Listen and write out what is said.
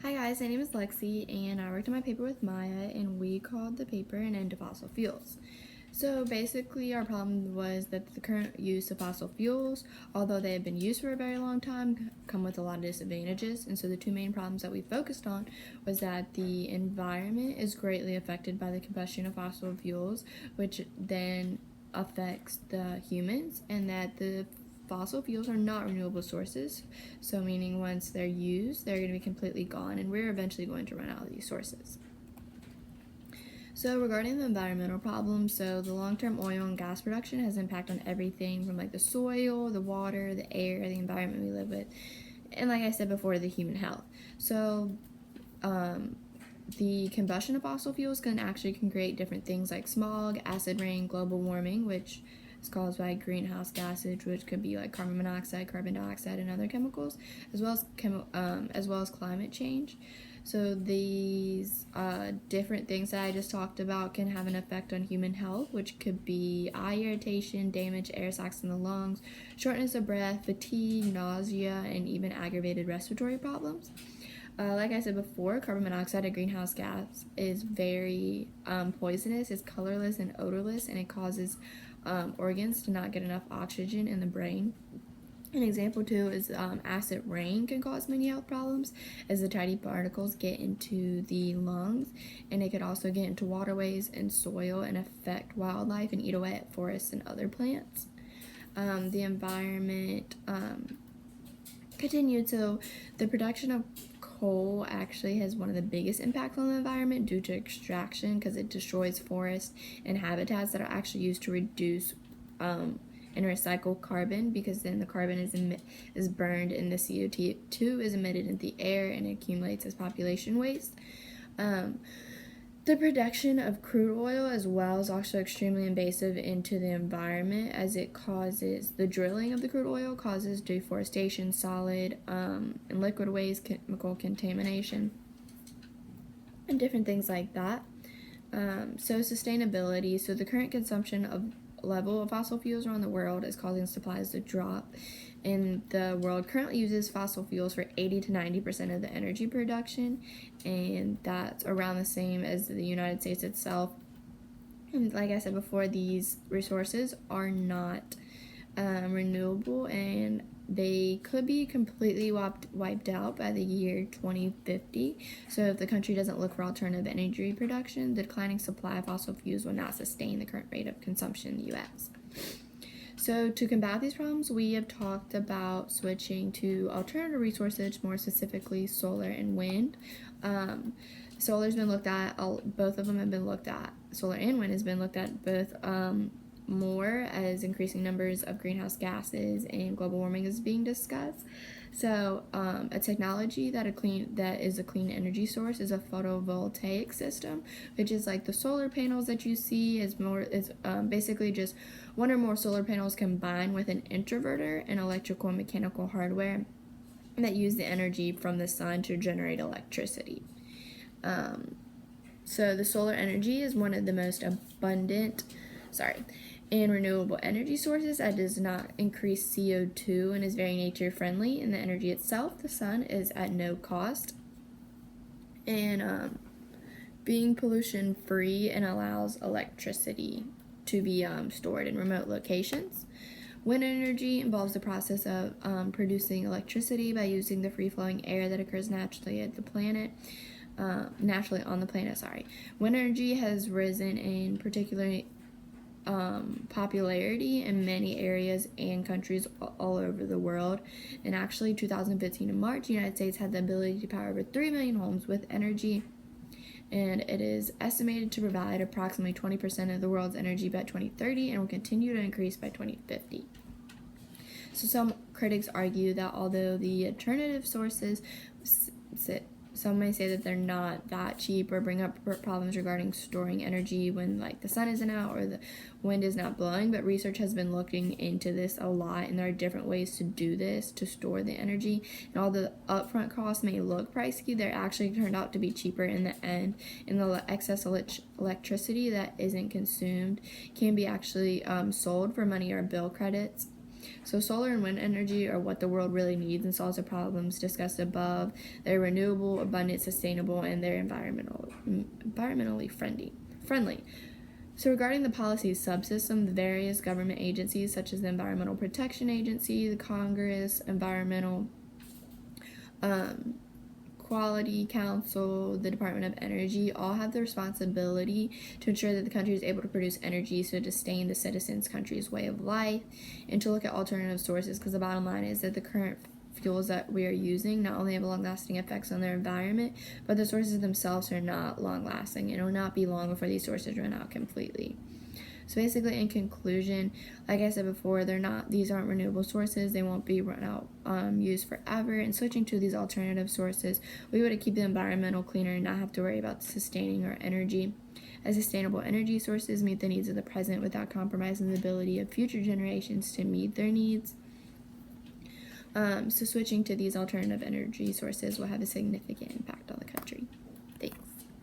Hi guys, my name is Lexi and I worked on my paper with Maya and we called the paper an end to fossil fuels. So basically our problem was that the current use of fossil fuels, although they have been used for a very long time, come with a lot of disadvantages. And so the two main problems that we focused on was that the environment is greatly affected by the combustion of fossil fuels, which then affects the humans, and that the fossil fuels are not renewable sources, so meaning once they're used, they're going to be completely gone, and we're eventually going to run out of these sources. So regarding the environmental problems, so the long-term oil and gas production has impact on everything from like the soil, the water, the air, the environment we live with, and like I said before, the human health. So the combustion of fossil fuels can create different things like smog, acid rain, global warming, which is caused by greenhouse gases, which could be like carbon monoxide, carbon dioxide, and other chemicals, as well as climate change. So these different things that I just talked about can have an effect on human health, which could be eye irritation, damaged air sacs in the lungs, shortness of breath, fatigue, nausea, and even aggravated respiratory problems. Like I said before, carbon monoxide, a greenhouse gas, is very poisonous. It's colorless and odorless, and it causes organs to not get enough oxygen in the brain. An example too is acid rain can cause many health problems as the tiny particles get into the lungs, and it could also get into waterways and soil and affect wildlife and eat away at forests and other plants. The environment continued, so the production of coal actually has one of the biggest impacts on the environment due to extraction, because it destroys forests and habitats that are actually used to reduce and recycle carbon, because then the carbon is burned and the CO2 is emitted into the air and accumulates as population waste. The production of crude oil as well is also extremely invasive into the environment, as it causes the drilling of the crude oil causes deforestation, solid and liquid waste, chemical contamination, and different things like that. So sustainability. So the current consumption of level of fossil fuels around the world is causing supplies to drop, and the world currently uses fossil fuels for 80 to 90% of the energy production, and that's around the same as the United States itself. And like I said before, these resources are not renewable, and they could be completely wiped out by the year 2050. So if the country doesn't look for alternative energy production, the declining supply of fossil fuels will not sustain the current rate of consumption in the U.S. So to combat these problems, we have talked about switching to alternative resources, more specifically solar and wind. Solar's been looked at, both of them have been looked at. Solar and wind has been looked at both more, as increasing numbers of greenhouse gases and global warming is being discussed. So a technology that is a clean energy source is a photovoltaic system, which is like the solar panels that you see is basically just one or more solar panels combined with an inverter and electrical and mechanical hardware that use the energy from the sun to generate electricity. So the solar energy is one of the most abundant and renewable energy sources that does not increase CO2 and is very nature friendly. And the energy itself, the sun, is at no cost, and being pollution free, and allows electricity to be stored in remote locations. Wind energy involves the process of producing electricity by using the free-flowing air that occurs naturally on the planet. Wind energy has risen in particularly popularity in many areas and countries all over the world. And actually, 2015 in March, the United States had the ability to power over 3 million homes with energy, and it is estimated to provide approximately 20% of the world's energy by 2030 and will continue to increase by 2050. So some critics argue that although the alternative sources some may say that they're not that cheap or bring up problems regarding storing energy when like the sun isn't out or the wind is not blowing, but research has been looking into this a lot, and there are different ways to do this to store the energy. And although the upfront costs may look pricey, they're actually turned out to be cheaper in the end, and the excess electricity that isn't consumed can be actually sold for money or bill credits. So solar and wind energy are what the world really needs and solves the problems discussed above. They're renewable, abundant, sustainable, and they're environmentally friendly. So regarding the policy subsystem, the various government agencies such as the Environmental Protection Agency, the Congress, Environmental Quality Council, the Department of Energy, all have the responsibility to ensure that the country is able to produce energy so to sustain the citizens' country's way of life and to look at alternative sources, because the bottom line is that the current fuels that we are using not only have long-lasting effects on their environment, but the sources themselves are not long-lasting. It will not be long before these sources run out completely. So basically, in conclusion, like I said before, these aren't renewable sources. They won't be run out used forever. And switching to these alternative sources, we would keep the environmental cleaner and not have to worry about sustaining our energy. As sustainable energy sources meet the needs of the present without compromising the ability of future generations to meet their needs. So switching to these alternative energy sources will have a significant impact.